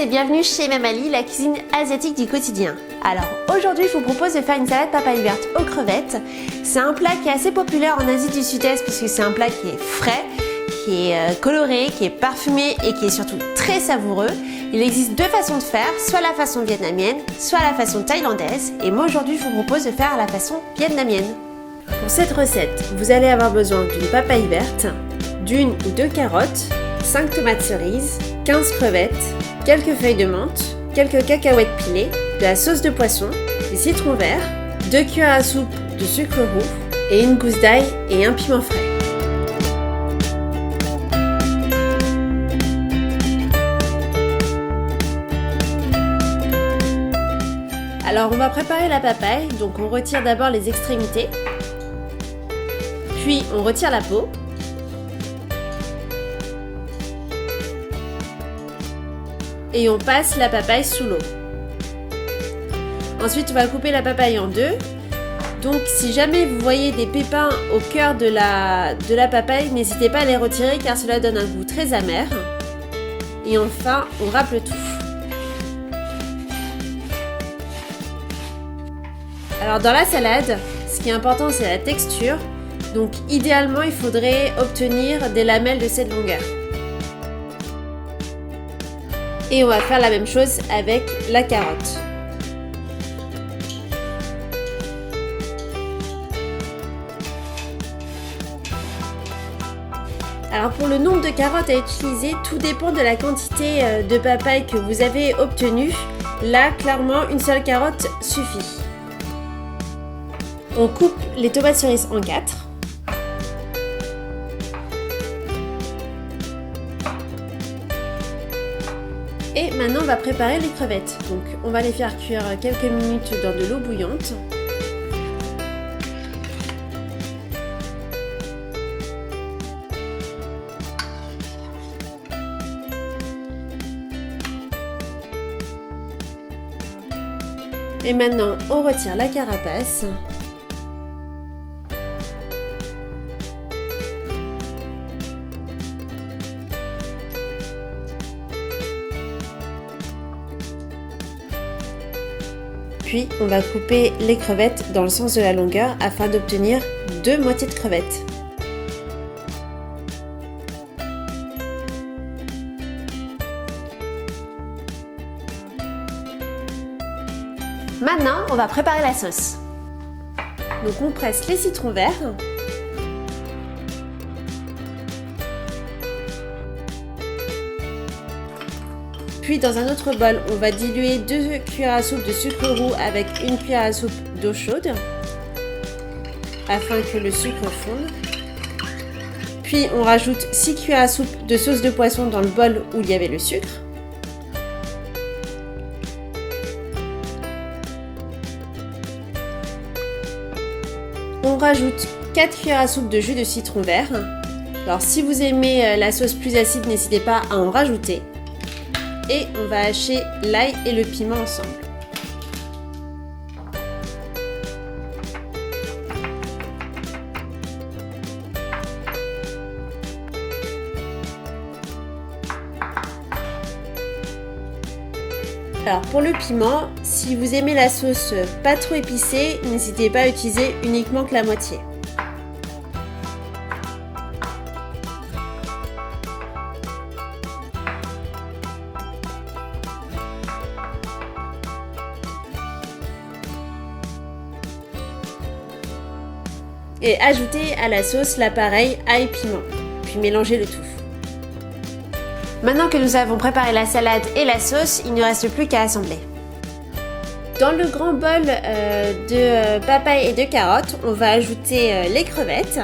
et bienvenue chez Mamali, la cuisine asiatique du quotidien. Alors aujourd'hui je vous propose de faire une salade papaye verte aux crevettes. C'est un plat qui est assez populaire en Asie du Sud-Est puisque c'est un plat qui est frais, qui est coloré, qui est parfumé et qui est surtout très savoureux. Il existe deux façons de faire, soit la façon vietnamienne, soit la façon thaïlandaise. Et moi aujourd'hui je vous propose de faire la façon vietnamienne. Pour cette recette, vous allez avoir besoin d'une papaye verte, d'une ou deux carottes, 5 tomates cerises, 15 crevettes, quelques feuilles de menthe, quelques cacahuètes pilées, de la sauce de poisson, des citrons verts, 2 cuillères à soupe de sucre roux et une gousse d'ail et un piment frais. Alors on va préparer la papaye, donc on retire d'abord les extrémités, puis on retire la peau. Et on passe la papaye sous l'eau. Ensuite, on va couper la papaye en deux. Donc, si jamais vous voyez des pépins au cœur de la papaye, n'hésitez pas à les retirer car cela donne un goût très amer. Et enfin, on râpe le tout. Alors, dans la salade, ce qui est important, c'est la texture. Donc, idéalement, il faudrait obtenir des lamelles de cette longueur. Et on va faire la même chose avec la carotte. Alors pour le nombre de carottes à utiliser, tout dépend de la quantité de papaye que vous avez obtenue. Là, clairement, une seule carotte suffit. On coupe les tomates cerises en 4. Et maintenant on va préparer les crevettes. Donc on va les faire cuire quelques minutes dans de l'eau bouillante. Et maintenant on retire la carapace. Puis on va couper les crevettes dans le sens de la longueur afin d'obtenir 2 moitiés de crevettes. Maintenant, on va préparer la sauce. Donc on presse les citrons verts. Puis dans un autre bol, on va diluer 2 cuillères à soupe de sucre roux avec 1 cuillère à soupe d'eau chaude afin que le sucre fonde. Puis on rajoute 6 cuillères à soupe de sauce de poisson dans le bol où il y avait le sucre. On rajoute 4 cuillères à soupe de jus de citron vert. Alors si vous aimez la sauce plus acide, n'hésitez pas à en rajouter. Et on va hacher l'ail et le piment ensemble. Alors pour le piment, si vous aimez la sauce pas trop épicée, n'hésitez pas à utiliser uniquement que la moitié. Et ajoutez à la sauce l'appareil ail piment, puis mélangez le tout. Maintenant que nous avons préparé la salade et la sauce, il ne reste plus qu'à assembler. Dans le grand bol de papaye et de carottes, on va ajouter les crevettes,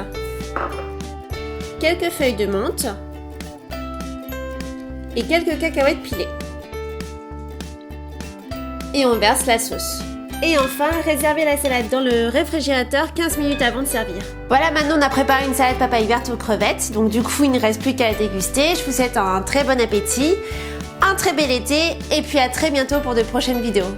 quelques feuilles de menthe et quelques cacahuètes pilées. Et on verse la sauce. Et enfin, réservez la salade dans le réfrigérateur 15 minutes avant de servir. Voilà, maintenant on a préparé une salade papaye verte aux crevettes. Donc du coup, il ne reste plus qu'à la déguster. Je vous souhaite un très bon appétit, un très bel été et puis à très bientôt pour de prochaines vidéos.